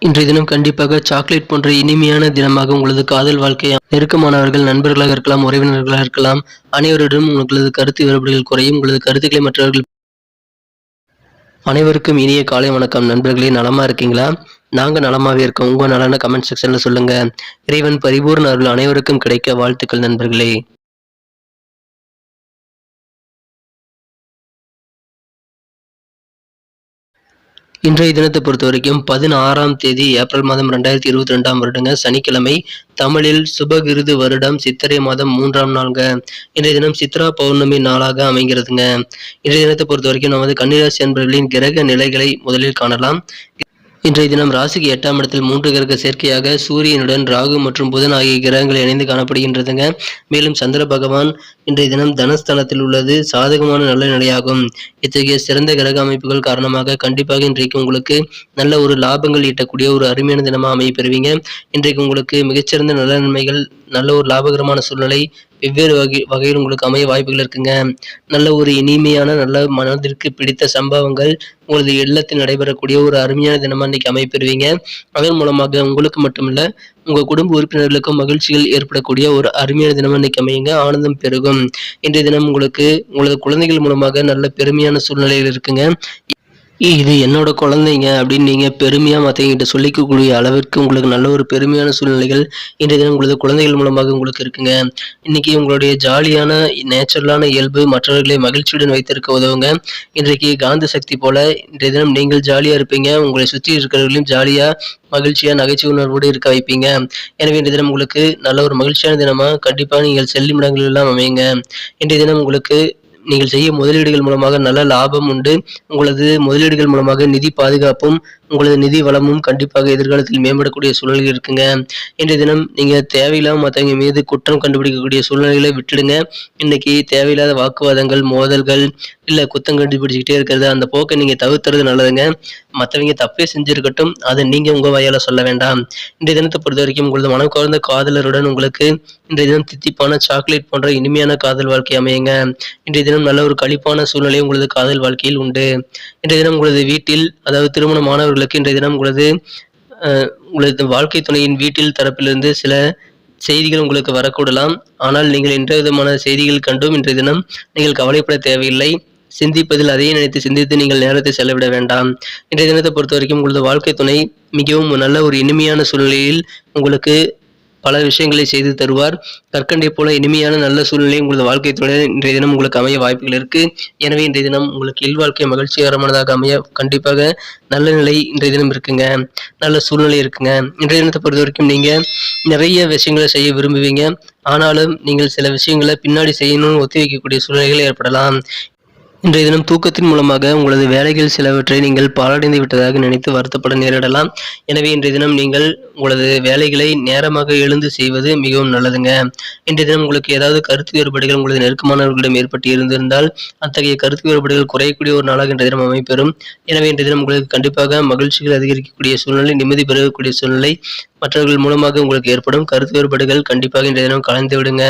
இன்றைய தினம் கண்டிப்பாக சாக்லேட் போன்ற இனிமையான தினமாக உங்களது காதல் வாழ்க்கை நெருக்கமானவர்கள், நண்பர்களாக இருக்கலாம், உறவினர்களாக இருக்கலாம். அனைவரிடமும் உங்களது கருத்து வேறுபாடுகள் குறையும். உங்களது கருத்துக்களை மற்றவர்கள் அனைவருக்கும் இனிய காலை வணக்கம் நண்பர்களே. நலமா இருக்கீங்களா? நாங்க நலமாவே இருக்கோம். உங்க நலன கமெண்ட் செக்ஷன்ல சொல்லுங்க. இறைவன் பரிபூர்ண அருள் அனைவருக்கும் கிடைக்க வாழ்த்துக்கள் நண்பர்களே. இன்றைய தினத்தை பொறுத்தவரைக்கும் 16ஆம் தேதி ஏப்ரல் மாதம் 2022ஆம் வருடங்க சனிக்கிழமை. தமிழில் சுபகிருது வருடம் சித்திரை மாதம் 3ஆம் நாளுங்க. இன்றைய தினம் சித்ரா பௌர்ணமி நாளாக அமைகிறதுங்க. இன்றைய தினத்தை பொறுத்தவரைக்கும் நமது கன்னிராசி அன்பர்களின் கிரக நிலைகளை முதலில் காணலாம். இன்றைய தினம் ராசிக்கு 8ஆம் இடத்தில் 3 கிரக சேர்க்கையாக சூரியனுடன் ராகு மற்றும் புதன் ஆகிய கிரகங்கள் இணைந்து காணப்படுகின்றதுங்க. மேலும் சந்திர பகவான் இன்றைய தினம் தனஸ்தானத்தில் உள்ளது சாதகமான நல்ல நிலையாகும். இத்தகைய சிறந்த கிரக அமைப்புகள் காரணமாக கண்டிப்பாக இன்றைக்கு உங்களுக்கு நல்ல ஒரு லாபங்கள் ஈட்டக்கூடிய ஒரு அருமையான தினமா அமைய பெறுவீங்க. இன்றைக்கு உங்களுக்கு மிகச்சிறந்த நல்ல நன்மைகள், நல்ல ஒரு லாபகரமான சூழ்நிலை வெவ்வேறு வகையில் உங்களுக்கு அமைய வாய்ப்புகள் இருக்குங்க. நல்ல ஒரு இனிமையான, நல்ல மனதிற்கு பிடித்த சம்பவங்கள் உங்களது இல்லத்தில் நடைபெறக்கூடிய ஒரு அருமையான தினமா இன்னைக்கு அமைய பெறுவீங்க. அதன் மூலமாக உங்களுக்கு மட்டுமில்ல, உங்க குடும்ப உறுப்பினர்களுக்கும் மகிழ்ச்சிகள் ஏற்படக்கூடிய ஒரு அருமையான தினமா இன்னைக்கு அமையுங்க. ஆனந்தம் பெருகும். இன்றைய தினம் உங்களுக்கு உங்களது குழந்தைகள் மூலமாக நல்ல பெருமையான சூழ்நிலையில் இருக்குங்க. இது என்னோட குழந்தைங்க அப்படின்னு நீங்க பெருமையா மத்தவங்ககிட்ட சொல்லிக்கக்கூடிய அளவிற்கு உங்களுக்கு நல்ல ஒரு பெருமையான சூழ்நிலைகள் இன்றைய தினம் உங்களது குழந்தைகள் மூலமாக உங்களுக்கு இருக்குங்க. இன்னைக்கு உங்களுடைய ஜாலியான நேச்சுரலான இயல்பு மற்றவர்களை மகிழ்ச்சியுடன் வைத்திருக்க உதவுங்க. இன்றைக்கு காந்த சக்தி போல இன்றைய தினம் நீங்கள் ஜாலியா இருப்பீங்க. உங்களை சுற்றி இருக்கிறவர்களையும் ஜாலியா, மகிழ்ச்சியா, நகைச்சுவை உணர்வோடு இருக்க வைப்பீங்க. எனவே இன்றைய தினம் உங்களுக்கு நல்ல ஒரு மகிழ்ச்சியான தினமா கண்டிப்பா நீங்கள் செல்லும் இடங்கள் எல்லாம் அமையுங்க. இன்றைய தினம் உங்களுக்கு நீங்கள் செய்யும் முதலீடுகள் மூலமாக நல்ல லாபம் உண்டு. உங்களது முதலீடுகள் மூலமாக நிதி பாதுகாப்பும், உங்களது நிதி வளமும் கண்டிப்பாக எதிர்காலத்தில் மேம்படக்கூடிய சூழ்நிலை இருக்குங்க. இன்றைய தினம் நீங்க தேவையில்லாம மத்தவங்க மீது குற்றம் கண்டுபிடிக்கக்கூடிய சூழ்நிலைகளை விட்டுடுங்க. இன்னைக்கு தேவையில்லாத வாக்குவாதங்கள், மோதல்கள், இல்ல குத்தம் கண்டுபிடிச்சுக்கிட்டே இருக்கிறது, அந்த போக்கை நீங்க தவிர்த்துறது நல்லதுங்க. மத்தவங்க தப்பே செஞ்சிருக்கட்டும், அதை நீங்க உங்க வாயால சொல்ல வேண்டாம். இன்றைய தினத்தை பொறுத்த வரைக்கும் உங்களது மனம் கவர்ந்த காதலருடன் உங்களுக்கு இன்றைய தினம் தித்திப்பான சாக்லேட் போன்ற இனிமையான காதல் வாழ்க்கை அமையுங்க. இன்றைய தினம் நல்ல ஒரு களிப்பான சூழ்நிலை உங்களது காதல் வாழ்க்கையில் உண்டு. இன்றைய தினம் உங்களது வீட்டில், அதாவது திருமணமானவர்களுக்கு இன்றைய தினம் உங்களது வாழ்க்கை துணையின் வீட்டில் தரப்பிலிருந்து சில செய்திகள் உங்களுக்கு வரக்கூடலாம். ஆனால் நீங்கள் எந்த விதமான செய்திகள் கண்டும் இன்றைய தினம் நீங்கள் கவலைப்பட தேவையில்லை. சிந்திப்பதில் அதையே நினைத்து சிந்தித்து நீங்கள் நேரத்தை செலவிட வேண்டாம். இன்றைய தினத்தை பொறுத்த வரைக்கும் உங்களது வாழ்க்கை துணை மிகவும் நல்ல ஒரு இனிமையான சூழ்நிலையில் உங்களுக்கு பல விஷயங்களை செய்து தருவார். கற்கண்டை போல இனிமையான நல்ல சூழ்நிலை உங்களது வாழ்க்கை துணை இன்றைய தினம் உங்களுக்கு அமைய வாய்ப்புகள் இருக்கு. எனவே இன்றைய தினம் உங்களுக்கு இல்வாழ்க்கை மகிழ்ச்சிகரமானதாக அமைய கண்டிப்பாக நல்ல நிலை இன்றைய தினம் இருக்குங்க. நல்ல சூழ்நிலை இருக்குங்க. இன்றைய தினத்தை பொறுத்த வரைக்கும் நீங்க நிறைய விஷயங்களை செய்ய விரும்புவீங்க. ஆனாலும் நீங்கள் சில விஷயங்களை பின்னாடி செய்யணும்னு ஒத்தி வைக்கக்கூடிய சூழ்நிலைகள் ஏற்படலாம். இன்றைய தினம் தூக்கத்தின் மூலமாக உங்களது வேலைகள் சிலவற்றை நீங்கள் பாழடைந்து விட்டதாக நினைத்து வருத்தப்பட நேரிடலாம். எனவே இன்றைய தினம் நீங்கள் உங்களது வேலைகளை நேரமாக எழுந்து செய்வது மிகவும் நல்லதுங்க. இன்றைய தினம் உங்களுக்கு ஏதாவது கருத்து வேறுபாடுகள் உங்களது நெருக்கமானவர்களிடம் ஏற்பட்டு இருந்திருந்தால் அத்தகைய கருத்து வேறுபாடுகள் குறையக்கூடிய ஒரு நாளாக இன்றைய தினம் அமைப்பெறும். எனவே இன்றைய தினம் உங்களுக்கு கண்டிப்பாக மகிழ்ச்சிகள் அதிகரிக்கக்கூடிய சூழ்நிலை, நிம்மதி பெறக்கூடிய சூழ்நிலை மற்றவர்கள் மூலமாக உங்களுக்கு ஏற்படும் கருத்து வேறுபாடுகள் கண்டிப்பாக இன்றைய தினம் கலந்து விடுங்க.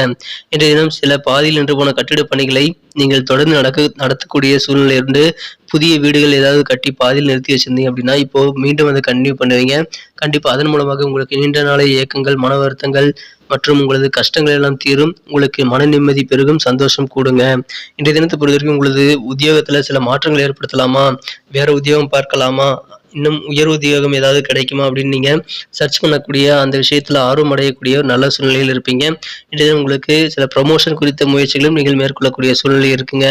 இன்றைய தினம் சில பாதியில் நின்று போன கட்டிடப் பணிகளை நீங்கள் தொடர்ந்து நடத்தக்கூடிய சூழ்நிலை இருந்து புதிய வீடுகள் ஏதாவது கட்டி பாதியில் நிறுத்தி வச்சிருந்தீங்க அப்படின்னா இப்போ மீண்டும் அதை கண்டினியூ பண்ணுவீங்க. கண்டிப்பா அதன் மூலமாக உங்களுக்கு நீண்ட நாளை இயக்கங்கள், மன வருத்தங்கள் மற்றும் உங்களது கஷ்டங்கள் எல்லாம் தீரும். உங்களுக்கு மன நிம்மதி பெருகும், சந்தோஷம் கூடுங்க. இன்றைய தினத்தை பொறுத்த வரைக்கும் உங்களது உத்தியோகத்துல சில மாற்றங்கள் ஏற்படுத்தலாமா, வேற உத்தியோகம் பார்க்கலாமா, இன்னும் உயர் உத்தியோகம் ஏதாவது கிடைக்குமா அப்படின்னு நீங்க சர்ச் பண்ணக்கூடிய அந்த விஷயத்துல ஆர்வம் அடையக்கூடிய ஒரு நல்ல சூழ்நிலையில் இருப்பீங்க. இன்றைய உங்களுக்கு சில ப்ரமோஷன் குறித்த முயற்சிகளும் நீங்கள் மேற்கொள்ளக்கூடிய சூழ்நிலை இருக்குங்க.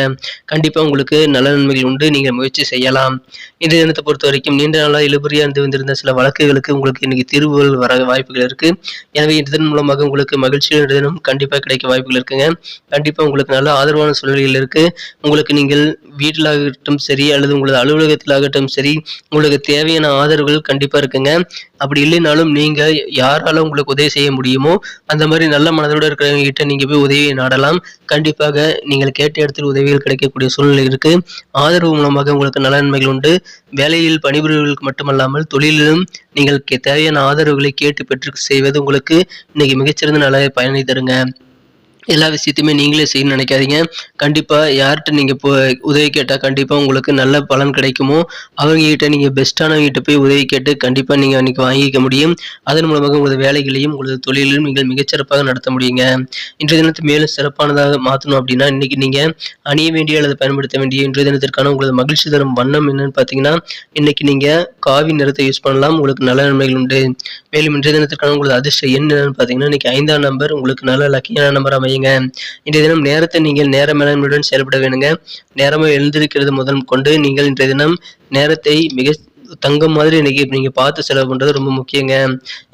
கண்டிப்பா உங்களுக்கு நல்ல நன்மைகள் உண்டு. நீங்க முயற்சி செய்யலாம். இன்றைய தினத்தை பொறுத்த வரைக்கும் நீண்ட நாளாக இழுபறியா இருந்து வந்திருந்த சில வழக்குகளுக்கு உங்களுக்கு இன்னைக்கு தீர்வுகள் வர வாய்ப்புகள் இருக்கு. எனவே இதன் மூலமாக உங்களுக்கு மகிழ்ச்சியான தினம் கண்டிப்பா கிடைக்க வாய்ப்புகள் இருக்குங்க. கண்டிப்பா உங்களுக்கு நல்ல ஆதரவான சூழ்நிலைகள் இருக்கு. உங்களுக்கு நீங்கள் வீட்டிலாகட்டும் சரி, அல்லது உங்களது அலுவலகத்திலாகட்டும் சரி, உங்களுக்கு தேவையான ஆதரவுகள் கண்டிப்பா இருக்குங்க. அப்படி இல்லைனாலும் நீங்க யாரால உங்களுக்கு உதவி செய்ய முடியுமோ அந்த மாதிரி நல்ல மனதோட இருக்கிறவங்க கிட்ட நீங்க போய் உதவியை நாடலாம். கண்டிப்பாக நீங்கள் கேட்ட இடத்தில் உதவிகள் கிடைக்கக்கூடிய சூழ்நிலை இருக்கு. ஆதரவு மூலமாக உங்களுக்கு நல்ல நன்மைகள் உண்டு. வேலையில் பணிபுரிவர்களுக்கு மட்டுமல்லாமல் தொழிலிலும் நீங்கள் தேவையான ஆதரவுகளை கேட்டு பெற்று செய்வது உங்களுக்கு இன்னைக்கு மிகச்சிறந்த நல்ல பயனை தருங்க. எல்லா விஷயத்தையுமே நீங்களே செய்யணும்னு நினைக்காதீங்க. கண்டிப்பா யார்ட்ட நீங்க உதவி கேட்டா கண்டிப்பா உங்களுக்கு நல்ல பலன் கிடைக்குமோ, அவங்ககிட்ட நீங்க பெஸ்ட்டானவங்ககிட்ட போய் உதவி கேட்டு கண்டிப்பா நீங்க அன்னைக்கு வாங்கிக்க முடியும். அதன் மூலமாக உங்களது வேலைகளையும், உங்களது தொழிலையும் நீங்கள் மிகச்சிறப்பாக நடத்த முடியுங்க. இன்றைய தினத்தை மேலும் சிறப்பானதாக மாத்தணும் அப்படின்னா, இன்னைக்கு நீங்க அணிய வேண்டிய அல்லது பயன்படுத்த வேண்டிய இன்றைய தினத்திற்கான உங்களது மகிழ்ச்சி தரும் வண்ணம் என்னன்னு பார்த்தீங்கன்னா, இன்னைக்கு நீங்க காவி நிறத்தை யூஸ் பண்ணலாம். உங்களுக்கு நல்ல நன்மைகள் உண்டு. மேலும் இன்றைய தினத்திற்கான உங்களது அதிர்ஷ்ட எண் என்னன்னு பார்த்தீங்கன்னா, இன்னைக்கு 5ஆம் நம்பர் உங்களுக்கு நல்ல லக்கியான நம்பர் அமையுங்க. இன்றைய தினம் நேரத்தை நீங்கள் நேர மேலாண்மையுடன் செயல்பட வேணுங்க. நேரமா எழுந்திருக்கிறது முதல் கொண்டு நீங்கள் இன்றைய தினம் நேரத்தை மிக தங்கம் மாதிரி இன்னைக்கு நீங்க பார்த்து செலவு பண்றது ரொம்ப முக்கியங்க.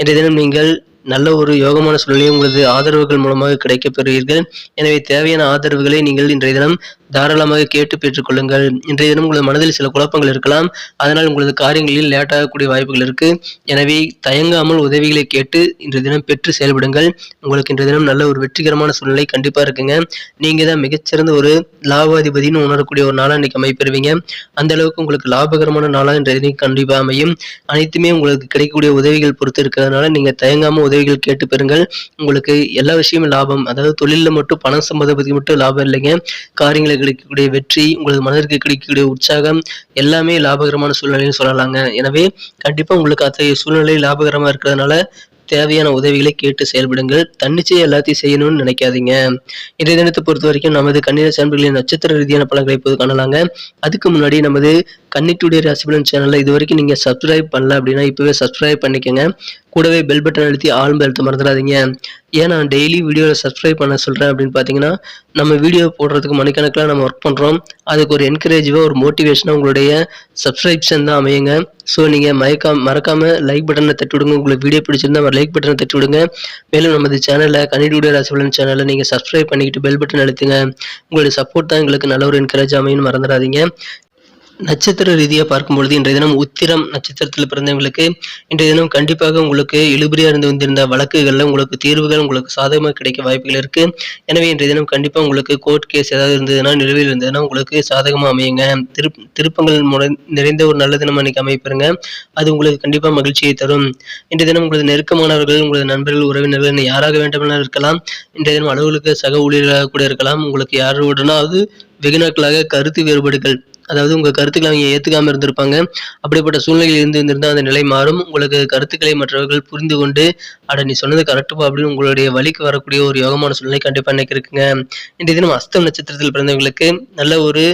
இன்றைய தினம் நீங்கள் நல்ல ஒரு யோகமான சூழ்நிலையை உங்களது ஆதரவுகள் மூலமாக கிடைக்கப் பெறுவீர்கள். எனவே தேவையான ஆதரவுகளை நீங்கள் இன்றைய தினம் தாராளமாக கேட்டு பெற்றுக் கொள்ளுங்கள். இன்றைய தினம் உங்களது மனதில் சில குழப்பங்கள் இருக்கலாம். அதனால் உங்களது காரியங்களில் லேட் ஆகக்கூடிய வாய்ப்புகள் இருக்கு. எனவே தயங்காமல் உதவிகளை கேட்டு இன்றைய தினம் பெற்று செயல்படுங்கள். உங்களுக்கு இன்றைய தினம் நல்ல ஒரு வெற்றிகரமான சூழ்நிலை கண்டிப்பா இருக்குங்க. நீங்க தான் மிகச்சிறந்த ஒரு லாபாதிபதினு உணரக்கூடிய ஒரு நாளா இன்னைக்கு அமைப்பெறுவீங்க. அந்த அளவுக்கு உங்களுக்கு லாபகரமான நாளா இன்றைய தினம் கண்டிப்பா அமையும். அனைத்துமே உங்களுக்கு கிடைக்கக்கூடிய உதவிகள் பொறுத்து இருக்கிறதுனால நீங்க தயங்காம உதவிகள் கேட்டு பெறுங்கள். உங்களுக்கு எல்லா விஷயமும் லாபம். அதாவது தொழில்ல மட்டும் பணம் சம்பாதிப்பதற்கு மட்டும் லாபம் இல்லைங்க. காரியங்களை கிடைக்கக்கூடிய வெற்றி, உங்களது மனதிற்கு கிடைக்கக்கூடிய உற்சாகம் எல்லாமே லாபகரமான சூழ்நிலைன்னு சொல்லலாங்க. எனவே கண்டிப்பா உங்களுக்கு அத்தகைய சூழ்நிலை லாபகரமா இருக்கிறதுனால தேவையான உதவிகளை கேட்டு செயல்படுங்கள். தன்னிச்சையா எல்லாத்தையும் செய்யணும்னு நினைக்காதீங்க. இன்றைய தினத்தை பொறுத்த வரைக்கும் நமது கன்னிராசி அன்பர்களின் நட்சத்திர ரீதியான பலன்களை இப்போது காணலாங்க. அதுக்கு முன்னாடி நமது கன்னி டுடே ராசி பலன் சேனலை இதுவரைக்கும் நீங்க சப்ஸ்கிரைப் பண்ணல அப்படின்னா இப்பவே சப்ஸ்கிரைப் பண்ணிக்கங்க. கூடவே பெல் பட்டன் அழுத்தி ஆல் அழுத்த மறந்துடாதீங்க. ஏன் நான் டெய்லி வீடியோவில் சப்ஸ்கிரைப் பண்ண சொல்கிறேன் அப்படின்னு பார்த்தீங்கன்னா, நம்ம வீடியோ போடுறதுக்கு மணிக்கணக்கில் நம்ம ஒர்க் பண்ணுறோம். அதுக்கு ஒரு என்கரேஜிவாக ஒரு மோட்டிவேஷனாக உங்களுடைய சப்ஸ்கிரிப்ஷன் தான் அமையுங்க. ஸோ நீங்கள் மறக்காமல் லைக் பட்டனை தட்டி விடுங்க. உங்களுக்கு வீடியோ பிடிச்சிருந்தா லைக் பட்டனை தட்டி விடுங்க. மேலும் நமது சேனலை கன்னி டுடே ராசி பலன் சேனலை நீங்கள் சப்ஸ்கிரைப் பண்ணிக்கிட்டு பெல் பட்டன் அழுத்துங்க. உங்களுடைய சப்போர்ட் தான் எங்களுக்கு நல்ல ஒரு என்கரேஜ் அமையும்னு மறந்துடாதீங்க. நட்சத்திர ரீதியா பார்க்கும்பொழுது இன்றைய தினம் உத்திரம் நட்சத்திரத்தில் பிறந்தவங்களுக்கு இன்றைய தினம் கண்டிப்பாக உங்களுக்கு இழுபறியா இருந்து வந்திருந்த வழக்குகள்ல உங்களுக்கு தீர்வுகள் உங்களுக்கு சாதகமாக கிடைக்க வாய்ப்புகள் இருக்கு. எனவே இன்றைய தினம் கண்டிப்பா உங்களுக்கு கோர்ட் கேஸ் ஏதாவது இருந்ததுன்னா நிலுவையில் இருந்ததுன்னா உங்களுக்கு சாதகமா அமையுங்க. திருப்பங்கள் நிறைந்த ஒரு நல்ல தினம் அன்னைக்கு அமைப்பெறுங்க. அது உங்களுக்கு கண்டிப்பா மகிழ்ச்சியை தரும். இன்றைய தினம் உங்களது நெருக்கமானவர்கள், உங்களது நண்பர்கள், உறவினர்கள் யாராக வேண்டுமானாலும் இருக்கலாம். இன்றைய தினம் அலுவலக சக ஊழியர்களாக கூட இருக்கலாம். உங்களுக்கு யாரோடனாவது வெகு நாட்களாக கருத்து வேறுபாடுகள், அதாவது உங்க கருத்துக்களை அவங்க ஏத்துக்காம இருந்திருப்பாங்க. அப்படிப்பட்ட சூழ்நிலையில் இருந்திருந்தா அந்த நிலை மாறும். உங்களுக்கு கருத்துக்களை மற்றவர்கள் புரிந்து கொண்டு, அட நீ சொன்னது கரெக்டுப்பா அப்படின்னு உங்களுடைய வழிக்கு வரக்கூடிய ஒரு யோகமான சூழ்நிலை கண்டிப்பா இன்னைக்கு இருக்குங்க. இன்றைய தினம் அஸ்தம் நட்சத்திரத்தில் பிறந்தவங்களுக்கு நல்ல ஒரு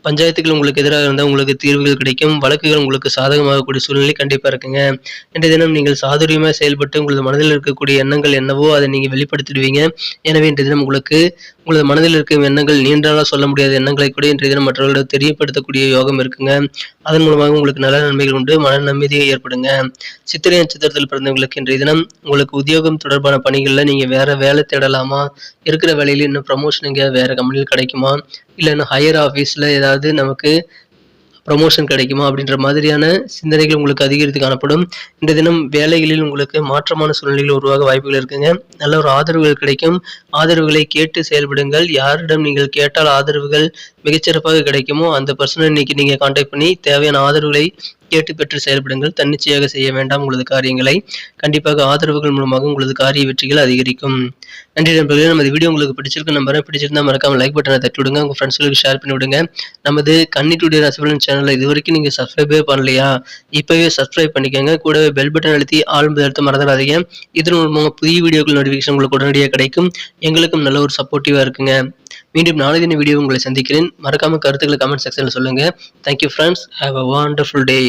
பஞ்சாயத்துகள் உங்களுக்கு எதிராக இருந்தால் உங்களுக்கு தீர்வுகள் கிடைக்கும். வழக்குகள் உங்களுக்கு சாதகமாகக்கூடிய சூழ்நிலை கண்டிப்பா இருக்குங்க. இன்றைய தினம் நீங்கள் சாதுரியமா செயல்பட்டு உங்களது மனதில் இருக்கக்கூடிய எண்ணங்கள் என்னவோ அதை நீங்க வெளிப்படுத்திடுவீங்க. எனவே இன்றைய தினம் உங்களுக்கு உங்களது மனதில் இருக்கும் எண்ணங்கள் நீண்டால சொல்ல முடியாத எண்ணங்களை கூட இன்றைய தினம் மற்றவர்களிடம் தெரியப்படுத்தக்கூடிய யோகம் இருக்குங்க. அதன் மூலமாக உங்களுக்கு நல்ல நன்மைகள் உண்டு. மன நிம்மதியை ஏற்படுங்க. சித்திரை நட்சத்திரத்தில் பிறந்தவங்களுக்கு இன்றைய தினம் உங்களுக்கு உத்தியோகம் தொடர்பான பணிகள்ல நீங்க வேற வேலை தேடலாமா, இருக்கிற வேலையில இன்னும் ப்ரமோஷன் எங்கேயாவது வேற கம்பெனியில் கிடைக்குமா, இல்லைன்னா ஹையர் ஆஃபீஸ்ல ஏதாவது நமக்கு ப்ரமோஷன் கிடைக்குமா அப்படின்ற மாதிரியான சிந்தனைகள் உங்களுக்கு அதிகரித்து காணப்படும். இந்த தினம் வேலைகளில் உங்களுக்கு மாற்றமான சூழ்நிலைகள் உருவாக வாய்ப்புகள் இருக்குங்க. நல்ல ஒரு ஆதரவுகள் கிடைக்கும். ஆதரவுகளை கேட்டு செயல்படுங்கள். யாரிடம் நீங்கள் கேட்டால் ஆதரவுகள் மிகச்சிறப்பாக கிடைக்குமோ அந்த பர்சனை இன்னைக்கு நீங்க கான்டாக்ட் பண்ணி தேவையான ஆதரவுகளை கேட்டு பெற்று செயல்படுங்கள். தன்னிச்சையாக செய்ய வேண்டாம் உங்களது காரியங்களை. கண்டிப்பாக ஆதரவுகள் மூலமாக உங்களது காரிய வெற்றிகள் அதிகரிக்கும். நன்றி நண்பர்களே. நமது வீடியோ உங்களுக்கு பிடிச்சிருக்கு நம்புறேன். பிடிச்சிருந்தா மறக்காம லைக் பட்டனை தட்டி விடுங்க. உங்க ஃப்ரெண்ட்ஸ்களுக்கு ஷேர் பண்ணி விடுங்க. நமது கன்னி டுடே ராசி பலன் சேனலை இது வரைக்கும் நீங்க சப்ஸ்கிரைபே பண்ணலையா, இப்பவே சப்ஸ்கிரைப் பண்ணிக்கோங்க. கூடவே பெல் பட்டன் அழுத்தி ஆல் அழுத்த மறந்துடாதீங்க. இதன் மூலமாக புதிய வீடியோக்கள் நோட்டிஃபிகேஷன் உங்களுக்கு உடனடியாக கிடைக்கும். எங்களுக்கும் நல்ல ஒரு சப்போர்ட்டிவா இருக்குங்க. மீண்டும் நாளை தின வீடியோ உங்களை சந்திக்கிறேன். மறக்காம கருத்துக்களை கமெண்ட் செக்ஷன்ல சொல்லுங்க. Thank you friends. Have a wonderful day.